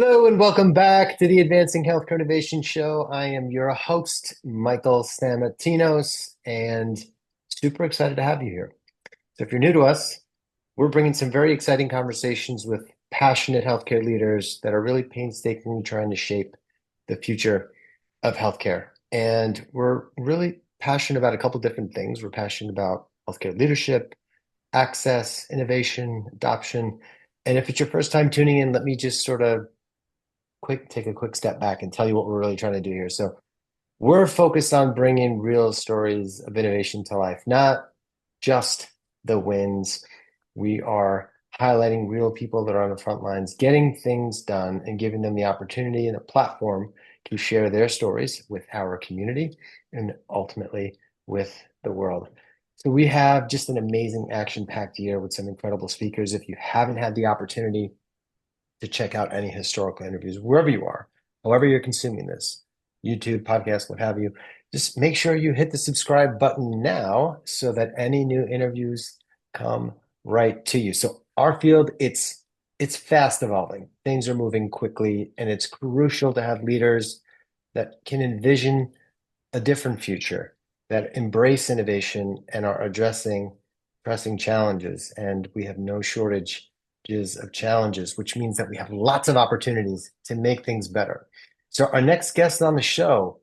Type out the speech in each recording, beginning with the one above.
Hello and welcome back to the Advancing Healthcare Innovation Show. I am your host, Michael Stamatinos, and super excited to have you here. So, if you're new to us, we're bringing some very exciting conversations with passionate healthcare leaders that are really painstakingly trying to shape the future of healthcare. And we're really passionate about a couple different things. We're passionate about healthcare leadership, access, innovation, adoption. And if it's your first time tuning in, let me just sort of take a quick step back and tell you what we're really trying to do here. So we're focused on bringing real stories of innovation to life, not just the wins. We are highlighting real people that are on the front lines, getting things done and giving them the opportunity and a platform to share their stories with our community and ultimately with the world. So we have just an amazing action-packed year with some incredible speakers. If you haven't had the opportunity to check out any historical interviews, wherever you are, however you're consuming this, YouTube, podcast, what have you, just make sure you hit the subscribe button now so that any new interviews come right to you. So our field, it's fast evolving. Things are moving quickly, and it's crucial to have leaders that can envision a different future, that embrace innovation and are addressing pressing challenges. And we have no shortage of challenges, which means that we have lots of opportunities to make things better. So our next guest on the show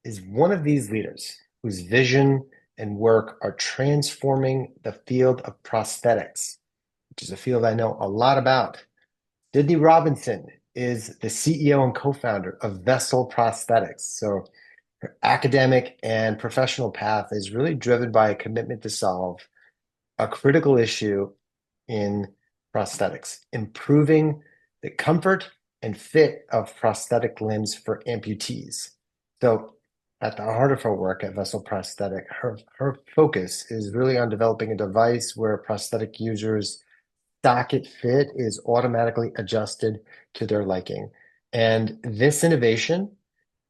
is one of these leaders whose vision and work are transforming the field of prosthetics, which is a field I know a lot about. Sydney Robinson is the CEO and co-founder of Vessl Prosthetics. So her academic and professional path is really driven by a commitment to solve a critical issue in prosthetics, improving the comfort and fit of prosthetic limbs for amputees. So at the heart of her work at Vessl Prosthetic, her focus is really on developing a device where prosthetic users' socket fit is automatically adjusted to their liking. And this innovation,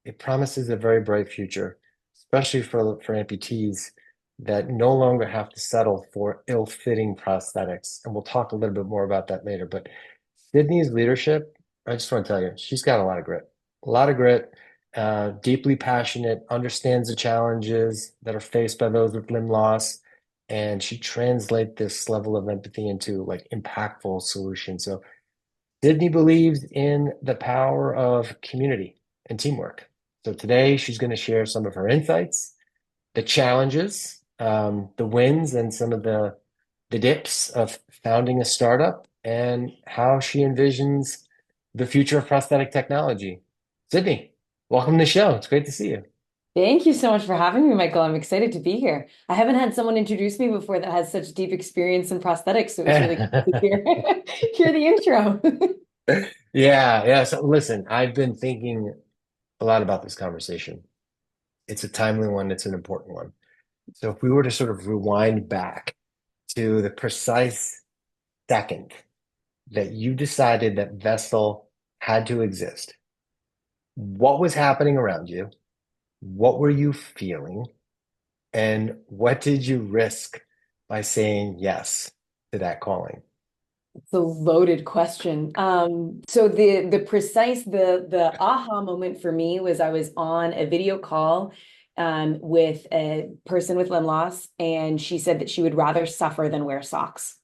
it promises a very bright future, especially for amputees that no longer have to settle for ill-fitting prosthetics. And we'll talk a little bit more about that later. But Sydney's leadership, I just want to tell you, she's got a lot of grit, deeply passionate, understands the challenges that are faced by those with limb loss. And she translates this level of empathy into like impactful solutions. So Sydney believes in the power of community and teamwork. So today she's going to share some of her insights, the challenges, the wins, and some of the dips of founding a startup and how she envisions the future of prosthetic technology. Sydney, welcome to the show. It's great to see you. Thank you so much for having me, Michael. I'm excited to be here. I haven't had someone introduce me before that has such deep experience in prosthetics, so it was really good to hear, hear the intro. Yeah. So listen, I've been thinking a lot about this conversation. It's a timely one, it's an important one. So if we were to sort of rewind back to the precise second that you decided that Vessel had to exist, what was happening around you? What were you feeling? And what did you risk by saying yes to that calling? It's a loaded question. So the precise the aha moment for me was I was on a video call with a person with limb loss, and she said that she would rather suffer than wear socks.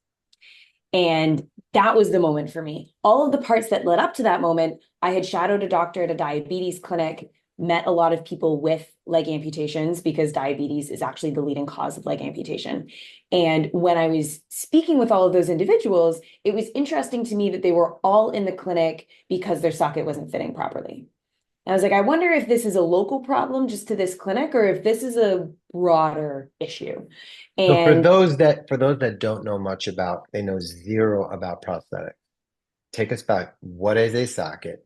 And that was the moment for me. All of the parts that led up to that moment, I had shadowed a doctor at a diabetes clinic, met a lot of people with leg amputations because diabetes is actually the leading cause of leg amputation. And when I was speaking with all of those individuals, it was interesting to me that they were all in the clinic because their socket wasn't fitting properly. And I was like, I wonder if this is a local problem just to this clinic or if this is a broader issue. So And for those that don't know much about, they know zero about prosthetics. Take us back. What is a socket?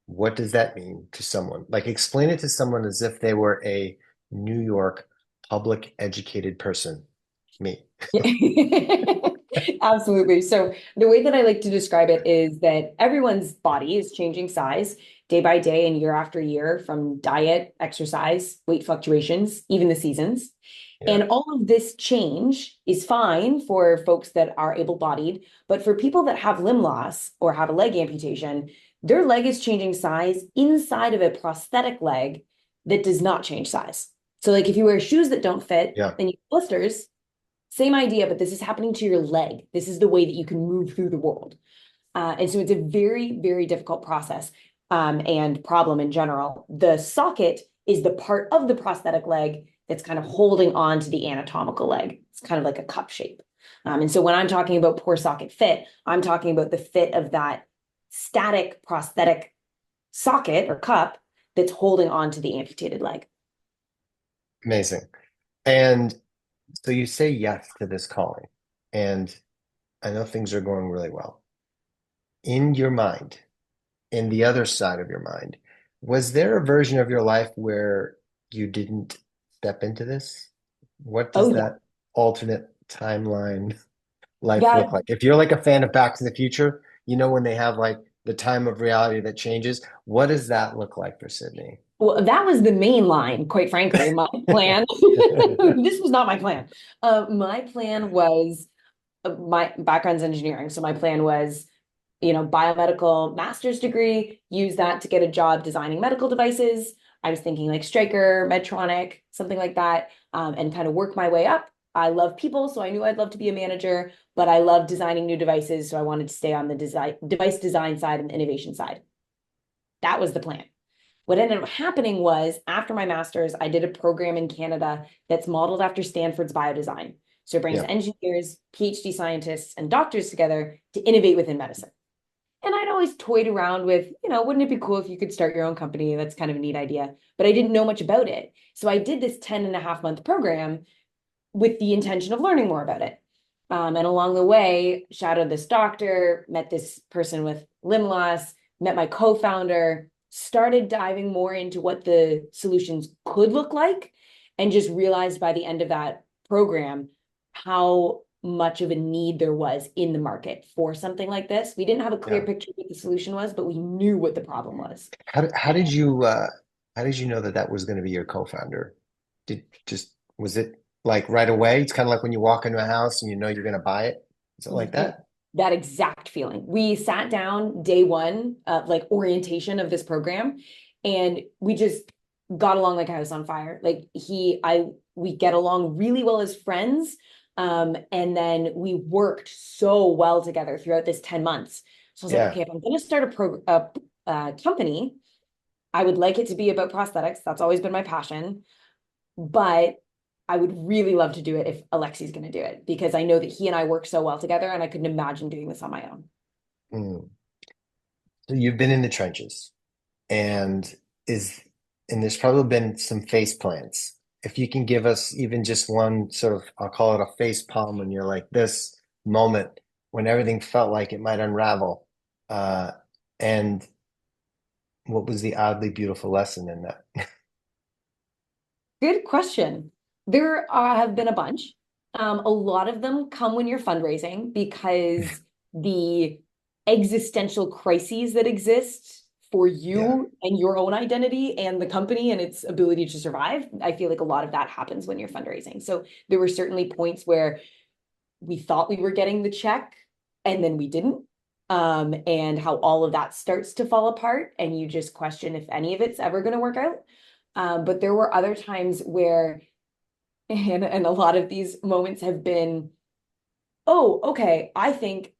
What does that mean to someone? Like explain it to someone as if they were a New York public educated person. Me. Absolutely. So the way that I like to describe it is that everyone's body is changing size day by day and year after year from diet, exercise, weight fluctuations, even the seasons. Yeah. And all of this change is fine for folks that are able-bodied, but for people that have limb loss or have a leg amputation, their leg is changing size inside of a prosthetic leg that does not change size. So like if you wear shoes that don't fit, Yeah. then you have blisters, same idea, but this is happening to your leg. This is the way that you can move through the world. And so it's a very, very difficult process and problem in general. The socket is the part of the prosthetic leg that's kind of holding on to the anatomical leg. It's kind of like a cup shape. And so when I'm talking about poor socket fit, I'm talking about the fit of that static prosthetic socket or cup that's holding on to the amputated leg. Amazing. And so you say yes to this calling, and I know things are going really well. In your mind, in the other side of your mind, was there a version of your life where you didn't step into this? What Oh does yeah. that alternate timeline life look That like? If you're like a fan of Back to the Future, you know when they have like the time of reality that changes, what does that look like for Sydney? Well, that was the main line, quite frankly. My plan, this was not my plan. My plan was my background's engineering. So my plan was, biomedical master's degree, use that to get a job designing medical devices. I was thinking like Stryker, Medtronic, something like that, and kind of work my way up. I love people, so I knew I'd love to be a manager, but I love designing new devices. So I wanted to stay on the device design side and the innovation side. That was the plan. What ended up happening was after my master's, I did a program in Canada that's modeled after Stanford's biodesign. So it brings Yeah, engineers, PhD scientists, and doctors together to innovate within medicine. And I'd always toyed around with, wouldn't it be cool if you could start your own company? That's kind of a neat idea. But I didn't know much about it. So I did this 10 and a half month program with the intention of learning more about it. And along the way, shadowed this doctor, met this person with limb loss, met my co-founder, started diving more into what the solutions could look like, and just realized by the end of that program how much of a need there was in the market for something like this. We didn't have a clear yeah. picture of what the solution was, but we knew what the problem was. How did you know that that was going to be your co-founder? Did just was it like right away? It's kind of like when you walk into a house and you know you're going to buy it. Is it like that? That exact feeling. We sat down day one, like orientation of this program, and we just got along like a house on fire. Like we get along really well as friends. And then we worked so well together throughout this 10 months. So I was like, Yeah. okay, if I'm going to start a company, I would like it to be about prosthetics. That's always been my passion. But I would really love to do it if Alexi's going to do it because I know that he and I work so well together and I couldn't imagine doing this on my own. Mm. So you've been in the trenches, and is and there's probably been some face plants. If you can give us even just one sort of, I'll call it a face palm, when you're like this moment when everything felt like it might unravel, uh, and what was the oddly beautiful lesson in that? Good question. There have been a bunch. A lot of them come when you're fundraising because the existential crises that exist for Yeah, you and your own identity and the company and its ability to survive. I feel like a lot of that happens when you're fundraising. So there were certainly points where we thought we were getting the check and then we didn't. And how all of that starts to fall apart and you just question if any of it's ever going to work out. But there were other times where, and a lot of these moments have been, oh, okay, I think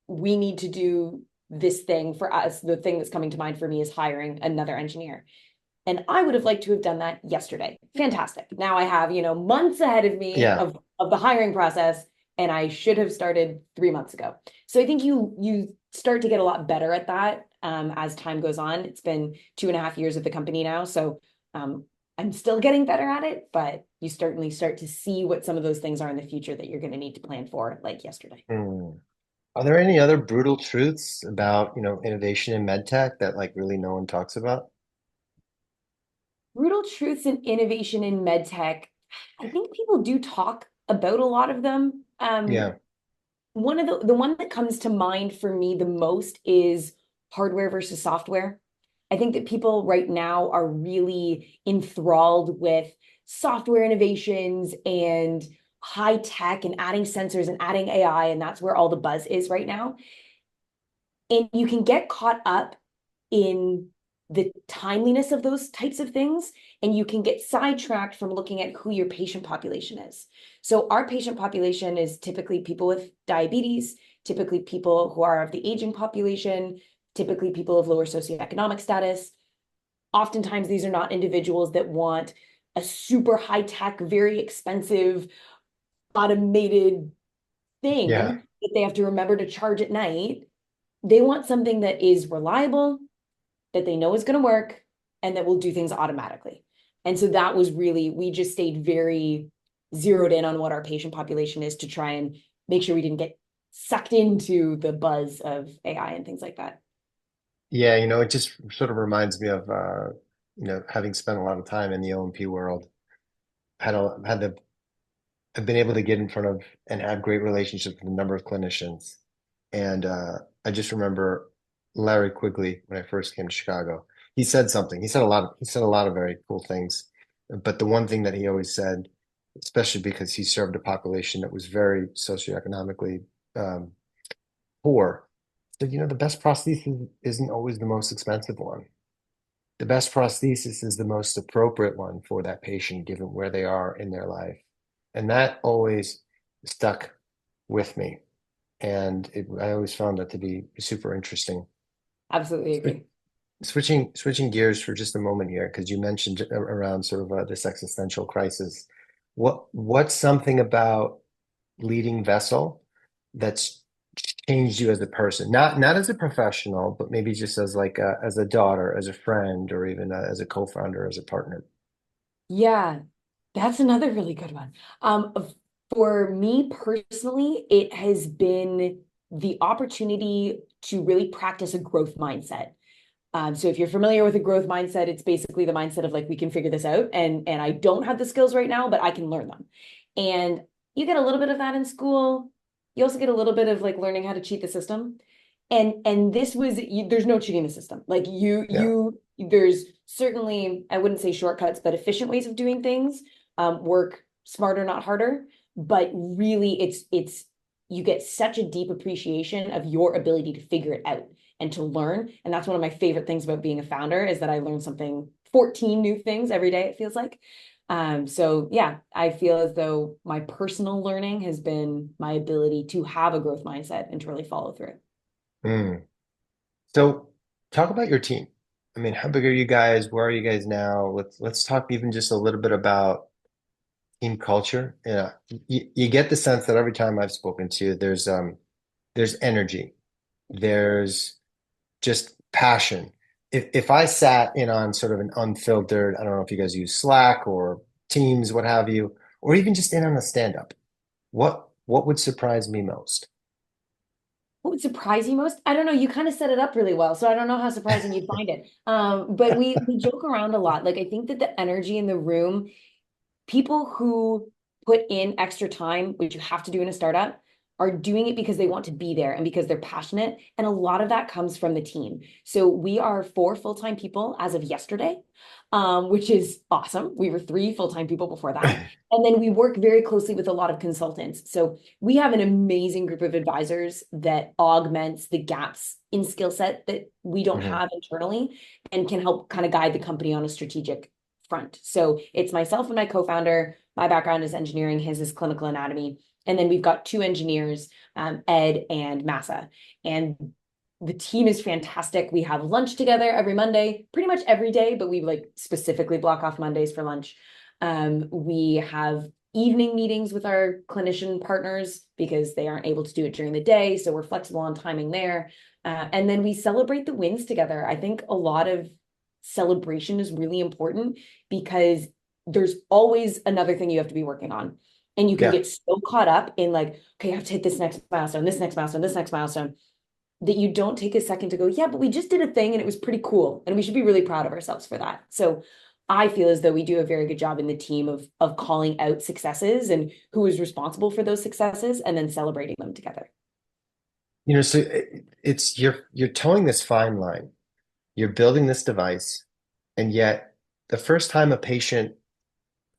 we need to do this thing for us. The thing that's coming to mind for me is hiring another engineer. And I would have liked to have done that yesterday. Fantastic. Now I have, months ahead of me yeah. of the hiring process, and I should have started 3 months ago. So I think you start to get a lot better at that as time goes on. It's been 2.5 years of the company now, so I'm still getting better at it, but you certainly start to see what some of those things are in the future that you're going to need to plan for, like yesterday. Hmm. Are there any other brutal truths about, innovation in medtech that like really no one talks about? Brutal truths and innovation in medtech. I think people do talk about a lot of them. Yeah, One of the one that comes to mind for me the most is hardware versus software. I think that people right now are really enthralled with software innovations and high tech and adding sensors and adding AI, and that's where all the buzz is right now. And you can get caught up in the timeliness of those types of things, and you can get sidetracked from looking at who your patient population is. So our patient population is typically people with diabetes, typically people who are of the aging population, typically people of lower socioeconomic status. Oftentimes, these are not individuals that want a super high tech, very expensive, automated Yeah. thing that they have to remember to charge at night. They want something that is reliable, that they know is going to work, and that will do things automatically. And so that was really, we just stayed very zeroed in on what our patient population is to try and make sure we didn't get sucked into the buzz of AI and things like that. Yeah, it just sort of reminds me of having spent a lot of time in the O&P world, I've been able to get in front of and have great relationships with a number of clinicians. And I just remember Larry Quigley when I first came to Chicago. He said something. He said a lot of very cool things. But the one thing that he always said, especially because he served a population that was very socioeconomically um, poor, said, the best prosthesis isn't always the most expensive one. The best prosthesis is the most appropriate one for that patient, given where they are in their life. And that always stuck with me. And I always found that to be super interesting. Absolutely Swi- agree. switching gears for just a moment here, because you mentioned around sort of this existential crisis. What's something about leading Vessel that's changed you as a person? Not as a professional, but maybe just as as a daughter, as a friend, or even as a co-founder, as a partner. Yeah, that's another really good one. For me personally, it has been the opportunity to really practice a growth mindset. So if you're familiar with a growth mindset, it's basically the mindset of like, we can figure this out, and I don't have the skills right now, but I can learn them. And you get a little bit of that in school. You also get a little bit of like learning how to cheat the system. And this was there's no cheating the system. Like Yeah. there's certainly, I wouldn't say shortcuts, but efficient ways of doing things. Work smarter, not harder. But really, it's you get such a deep appreciation of your ability to figure it out and to learn. And that's one of my favorite things about being a founder is that I learn something, 14 new things every day, it feels like. So yeah, I feel as though my personal learning has been my ability to have a growth mindset and to really follow through. Mm. So talk about your team. I mean, how big are you guys? Where are you guys now? Let's talk even just a little bit about team culture. Yeah, you get the sense that every time I've spoken to you, there's energy, there's just passion. If I sat in on sort of an unfiltered, I don't know if you guys use Slack or Teams, what have you, or even just in on a stand-up, what would surprise me most? What would surprise you most? I don't know. You kind of set it up really well, so I don't know how surprising you'd find it. But we joke around a lot. Like I think that the energy in the room, people who put in extra time, which you have to do in a startup, are doing it because they want to be there and because they're passionate. And a lot of that comes from the team. So we are 4 full-time people as of yesterday, which is awesome. We were 3 full-time people before that. And then we work very closely with a lot of consultants. So we have an amazing group of advisors that augments the gaps in skill set that we don't Mhm. have internally and can help kind of guide the company on a strategic front. So it's myself and my co-founder. My background is engineering, his is clinical anatomy. And then we've got 2 engineers, Ed and Massa. And the team is fantastic. We have lunch together every Monday, pretty much every day, but we like specifically block off Mondays for lunch. We have evening meetings with our clinician partners because they aren't able to do it during the day. So we're flexible on timing there. And then we celebrate the wins together. I think a lot of celebration is really important because there's always another thing you have to be working on. And you can Yeah. get so caught up in like, okay, I have to hit this next milestone, this next milestone, this next milestone, that you don't take a second to go, yeah, but we just did a thing and it was pretty cool. And we should be really proud of ourselves for that. So I feel as though we do a very good job in the team of calling out successes and who is responsible for those successes and then celebrating them together. So it's you're towing this fine line. You're building this device, and yet the first time a patient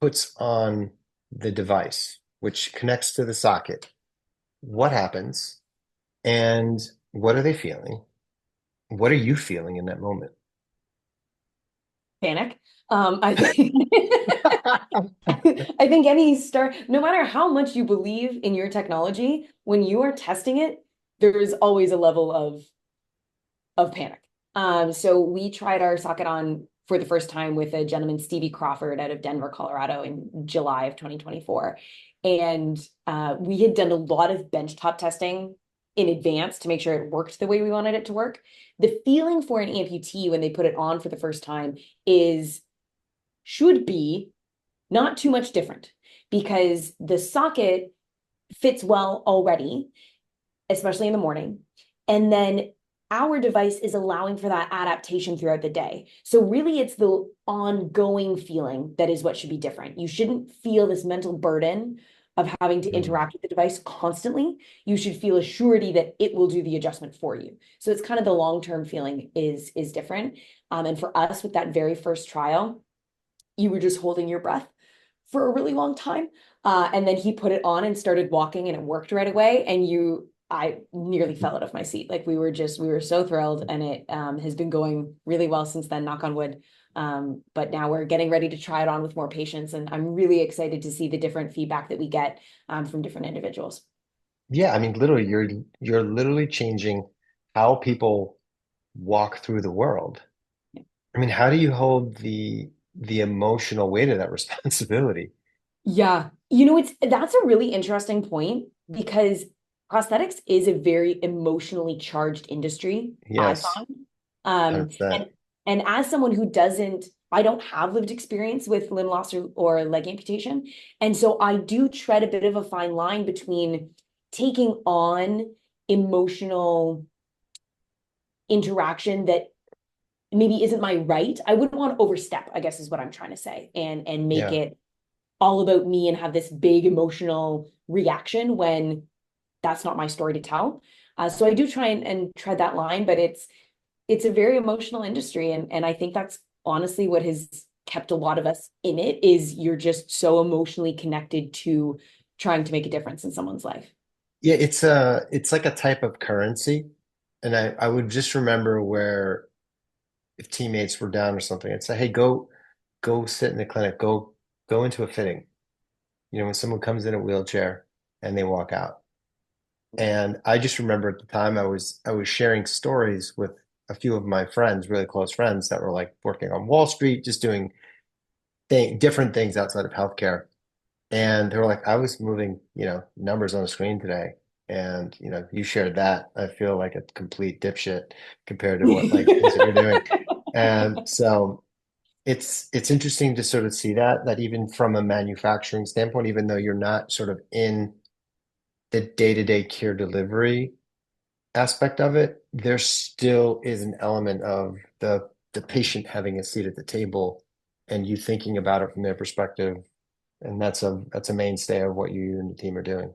puts on the device, which connects to the socket, what happens and what are they feeling? What are you feeling in that moment? Panic. I think I think any start, no matter how much you believe in your technology, when you are testing it, there is always a level of panic. So we tried our socket on for the first time with a gentleman, Stevie Crawford, out of Denver, Colorado, in July of 2024. And we had done a lot of benchtop testing in advance to make sure it worked the way we wanted it to work. The feeling for an amputee when they put it on for the first time is should be not too much different because the socket fits well already, especially in the morning. And then our device is allowing for that adaptation throughout the day. So really it's the ongoing feeling that is what should be different. You shouldn't feel this mental burden of having to Mm. interact with the device constantly. You should feel a surety that it will do the adjustment for you. So it's kind of the long-term feeling is different. And for us with that very first trial, you were just holding your breath for a really long time. And then he put it on and started walking and it worked right away. And I nearly fell out of my seat. Like we were so thrilled and it has been going really well since then, knock on wood. But now we're getting ready to try it on with more patients. And I'm really excited to see the different feedback that we get from different individuals. Yeah, I mean, literally, you're literally changing how people walk through the world. I mean, how do you hold the emotional weight of that responsibility? Yeah. That's a really interesting point because prosthetics is a very emotionally charged industry, I Yes, find. Um, 100%. and as someone who I don't have lived experience with limb loss or leg amputation. And so I do tread a bit of a fine line between taking on emotional interaction that maybe isn't my right. I wouldn't want to overstep, I guess is what I'm trying to say, and make Yeah. it all about me and have this big emotional reaction when that's not my story to tell. So I do try and tread that line, but it's a very emotional industry, and I think that's honestly what has kept a lot of us in it is you're just so emotionally connected to trying to make a difference in someone's life. Yeah, it's like a type of currency. And I would just remember where if teammates were down or something, I'd say, hey, go sit in the clinic, go into a fitting. You know, when someone comes in a wheelchair and they walk out. And I just remember at the time I was sharing stories with a few of my friends, really close friends that were like working on Wall Street, just doing different things outside of healthcare. And they were like, I was moving, numbers on the screen today. And, you shared that. I feel like a complete dipshit compared to what like things that you're doing. And so it's interesting to sort of see that even from a manufacturing standpoint, even though you're not sort of in the day-to-day care delivery aspect of it, there still is an element of the patient having a seat at the table and you thinking about it from their perspective. And that's a mainstay of what you and the team are doing.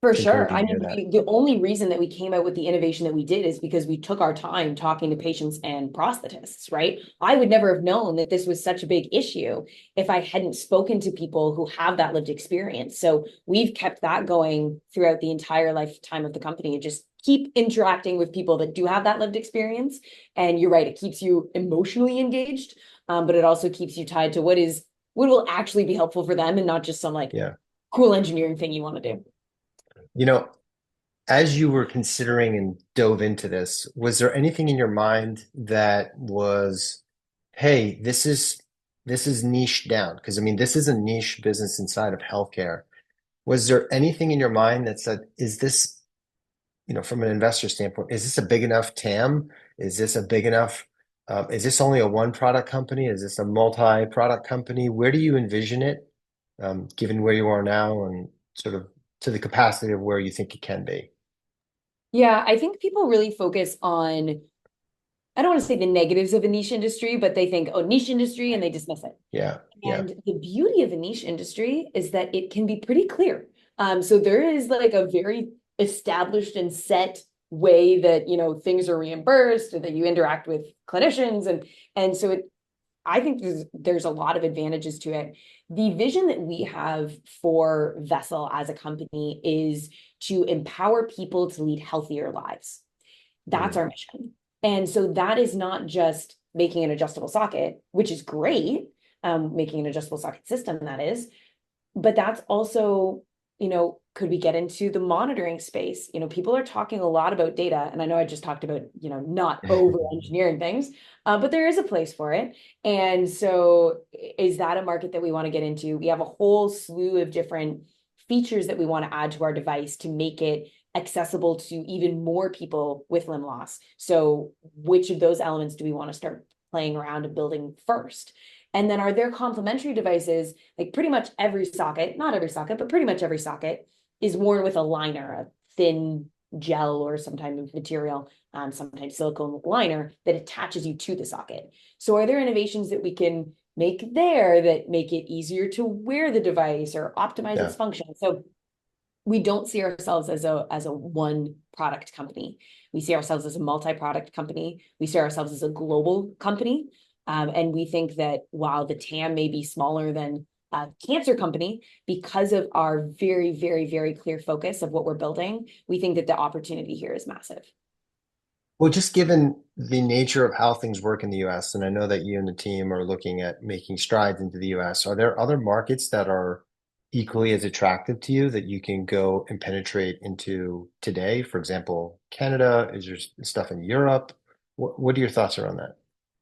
For It's sure. encouraging I to mean, hear that. the only reason that we came out with the innovation that we did is because we took our time talking to patients and prosthetists, right? I would never have known that this was such a big issue if I hadn't spoken to people who have that lived experience. So we've kept that going throughout the entire lifetime of the company and just keep interacting with people that do have that lived experience. And you're right, it keeps you emotionally engaged, but it also keeps you tied to what will actually be helpful for them and not just some like Yeah. cool engineering thing you want to do. You know, as you were considering and dove into this, was there anything in your mind that was, hey, this is niche down? Because I mean, this is a niche business inside of healthcare. Was there anything in your mind that said, is this, from an investor standpoint, is this a big enough TAM? Is this a big enough, is this only a one product company? Is this a multi-product company? Where do you envision it, given where you are now and sort of to the capacity of where you think it can be? Yeah, I think people really focus on, I don't want to say the negatives of a niche industry, but they think, oh, niche industry, and they dismiss it. Yeah, yeah. And the beauty of a niche industry is that it can be pretty clear. So there is like a very established and set way that, things are reimbursed or that you interact with clinicians. And so I think there's a lot of advantages to it. The vision that we have for Vessl as a company is to empower people to lead healthier lives. That's Mm. our mission. And so that is not just making an adjustable socket, which is great, making an adjustable socket system, that is, but that's also, could we get into the monitoring space? People are talking a lot about data, and I know I just talked about, not over engineering things, but there is a place for it. And so is that a market that we want to get into? We have a whole slew of different features that we want to add to our device to make it accessible to even more people with limb loss. So which of those elements do we want to start playing around and building first? And then are there complementary devices? Like pretty much every socket, not every socket, but pretty much every socket is worn with a liner, a thin gel or some type of material, sometimes silicone liner that attaches you to the socket. So are there innovations that we can make there that make it easier to wear the device or optimize its Yeah. function? So we don't see ourselves as a one product company. We see ourselves as a multi-product company. We see ourselves as a global company. And we think that while the TAM may be smaller than a cancer company, because of our very, very, very clear focus of what we're building, we think that the opportunity here is massive. Well, just given the nature of how things work in the US, and I know that you and the team are looking at making strides into the US, are there other markets that are equally as attractive to you that you can go and penetrate into today? For example, Canada, is there stuff in Europe? What are your thoughts around that?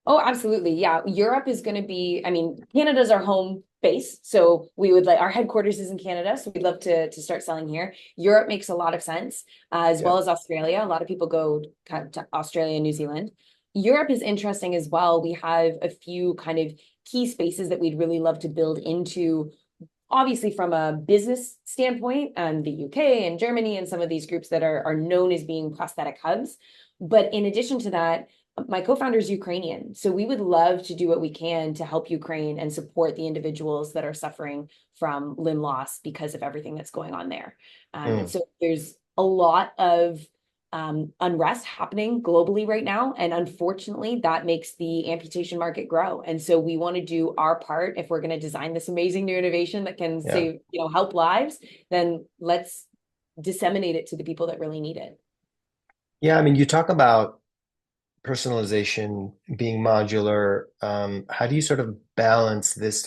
Oh, absolutely. Yeah. Europe is going to be, I mean, Canada's our home base. So we would like our headquarters is in Canada. So we'd love to start selling here. Europe makes a lot of sense, as Yeah. well as Australia. A lot of people go kind of to Australia and New Zealand. Europe is interesting as well. We have a few kind of key spaces that we'd really love to build into, obviously from a business standpoint, the UK and Germany and some of these groups that are known as being prosthetic hubs. But in addition to that, my co-founder is Ukrainian. So we would love to do what we can to help Ukraine and support the individuals that are suffering from limb loss because of everything that's going on there. And Mm, so there's a lot of unrest happening globally right now. And unfortunately, that makes the amputation market grow. And so we want to do our part. If we're going to design this amazing new innovation that can yeah. save, help lives, then let's disseminate it to the people that really need it. Yeah, I mean, you talk about personalization being modular. How do you sort of balance this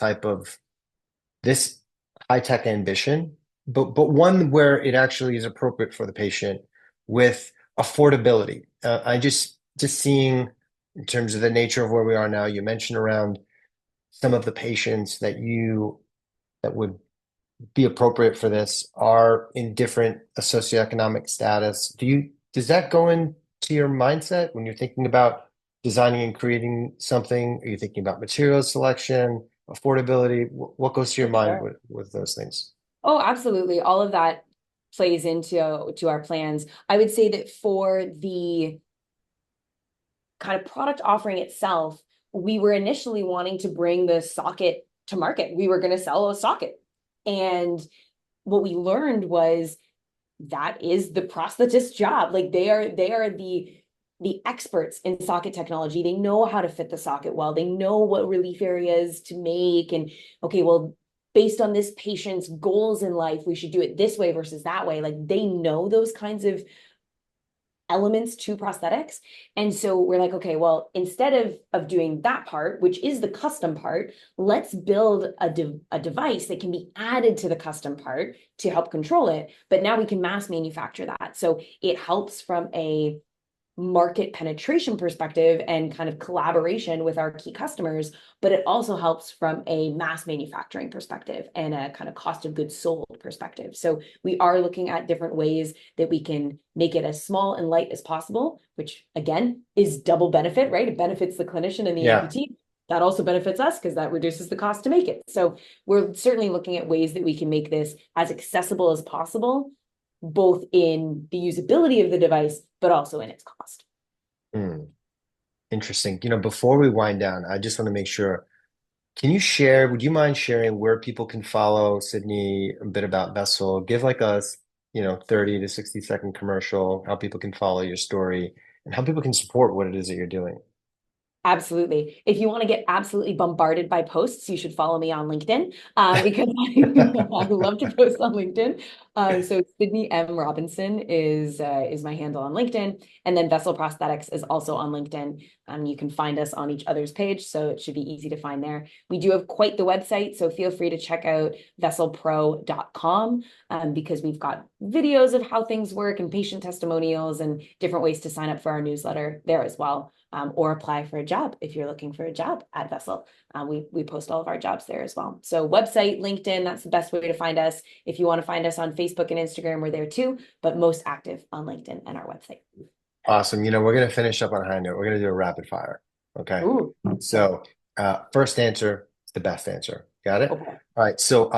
high-tech ambition, but one where it actually is appropriate for the patient with affordability? I just seeing in terms of the nature of where we are now, you mentioned around some of the patients that would be appropriate for this are in different socioeconomic status. Does that go into your mindset when you're thinking about designing and creating something? Are you thinking about material selection, affordability? What goes to your For mind sure. with those things? Oh, absolutely. All of that plays into to our plans. I would say that for the kind of product offering itself, we were initially wanting to bring the socket to market. We were going to sell a socket. And what we learned was that is the prosthetist job. Like they are the experts in socket technology. They know how to fit the socket well. They know what relief areas to make. And okay, well, based on this patient's goals in life, we should do it this way versus that way. Like they know those kinds of elements to prosthetics. And so we're like, okay, well, instead of doing that part, which is the custom part, let's build a device that can be added to the custom part to help control it. But now we can mass manufacture that. So it helps from a market penetration perspective and kind of collaboration with our key customers, but it also helps from a mass manufacturing perspective and a kind of cost of goods sold perspective. So we are looking at different ways that we can make it as small and light as possible, which again is double benefit, right? It benefits the clinician and the Yeah. amputee. That also benefits us because that reduces the cost to make it. So we're certainly looking at ways that we can make this as accessible as possible, both in the usability of the device, but also in its cost. Hmm. Interesting. Before we wind down, I just want to make sure, would you mind sharing where people can follow Sydney, a bit about Vessel? Give like a, 30 to 60-second commercial, how people can follow your story and how people can support what it is that you're doing. Absolutely. If you want to get absolutely bombarded by posts, you should follow me on LinkedIn because I love to post on LinkedIn. So Sydney M. Robinson is my handle on LinkedIn, and then Vessel Prosthetics is also on LinkedIn. You can find us on each other's page, so it should be easy to find there. We do have quite the website, so feel free to check out vesselpro.com because we've got videos of how things work and patient testimonials and different ways to sign up for our newsletter there as well. Or apply for a job if you're looking for a job at Vessl. We post all of our jobs there as well. So website, LinkedIn, that's the best way to find us. If you want to find us on Facebook and Instagram, we're there too, but most active on LinkedIn and our website. Awesome. We're going to finish up on a high note. We're going to do a rapid fire. Okay. Ooh, So, first answer is the best answer. Got it? okay. All right. So,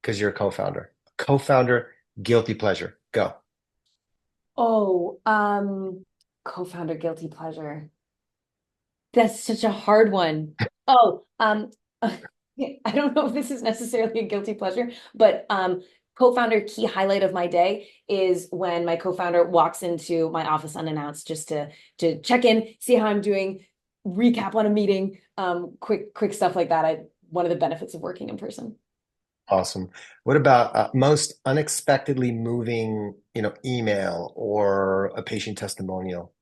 because you're a co-founder, guilty pleasure. Go. Oh, co-founder guilty pleasure. That's such a hard one. Oh, I don't know if this is necessarily a guilty pleasure, but co-founder key highlight of my day is when my co-founder walks into my office unannounced just to check in, see how I'm doing, recap on a meeting, quick stuff like that. One of the benefits of working in person. Awesome. What about most unexpectedly moving, email or a patient testimonial?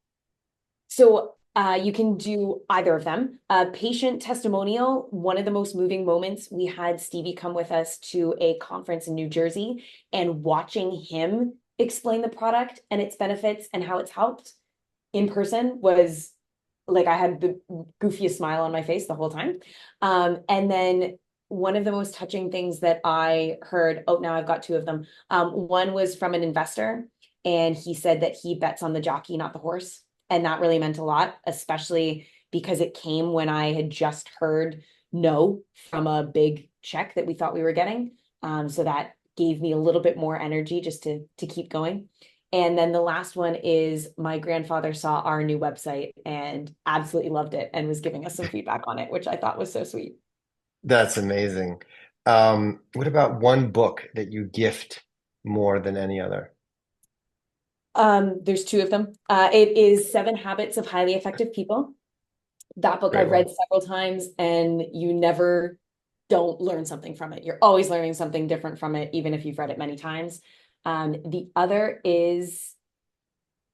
So you can do either of them. Patient testimonial, one of the most moving moments, we had Stevie come with us to a conference in New Jersey, and watching him explain the product and its benefits and how it's helped in person was like I had the goofiest smile on my face the whole time. And then one of the most touching things that I heard, oh, now I've got two of them. One was from an investor, and he said that he bets on the jockey, not the horse. And that really meant a lot, especially because it came when I had just heard no from a big check that we thought we were getting. So that gave me a little bit more energy just to keep going. And then the last one is my grandfather saw our new website and absolutely loved it and was giving us some feedback on it, which I thought was so sweet. That's amazing. What about one book that you gift more than any other? There's two of them. It is Seven Habits of Highly Effective People. That book Great I've one. read several times, and you never don't learn something from it. You're always learning something different from it, even if you've read it many times. The other is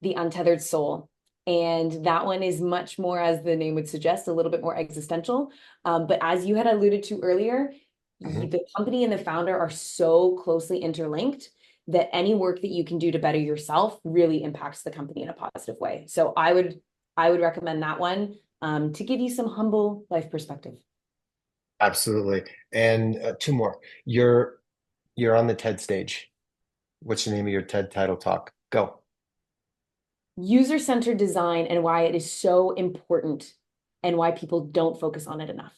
The Untethered Soul. And that one is much more, as the name would suggest, a little bit more existential. But as you had alluded to earlier, Mhm. the company and the founder are so closely interlinked that any work that you can do to better yourself really impacts the company in a positive way. So I would recommend that one to give you some humble life perspective. Absolutely. And two more. You're on the TED stage. What's the name of your TED title talk? Go. User-centered design and why it is so important and why people don't focus on it enough.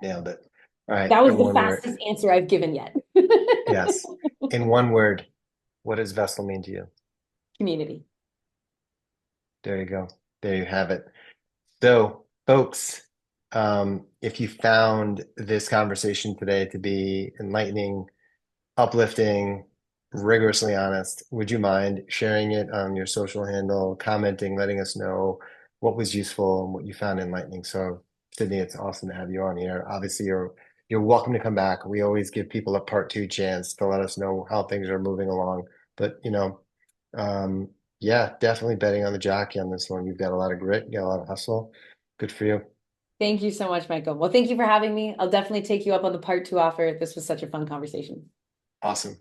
Nailed it. All right. That was In the one word. fastest answer I've given yet. Yes. In one word, what does vessel mean to you? Community. There you go. There you have it. So, folks, if you found this conversation today to be enlightening, uplifting, rigorously honest, would you mind sharing it on your social handle, commenting, letting us know what was useful and what you found enlightening? So, Sydney, it's awesome to have you on here. Obviously, you're welcome to come back. We always give people a part two chance to let us know how things are moving along. But um, yeah, definitely betting on the jockey on this one. You've got a lot of grit, you got a lot of hustle. Good for you. Thank you so much, Michael. Well, thank you for having me. I'll definitely take you up on the part two offer. This was such a fun conversation. Awesome.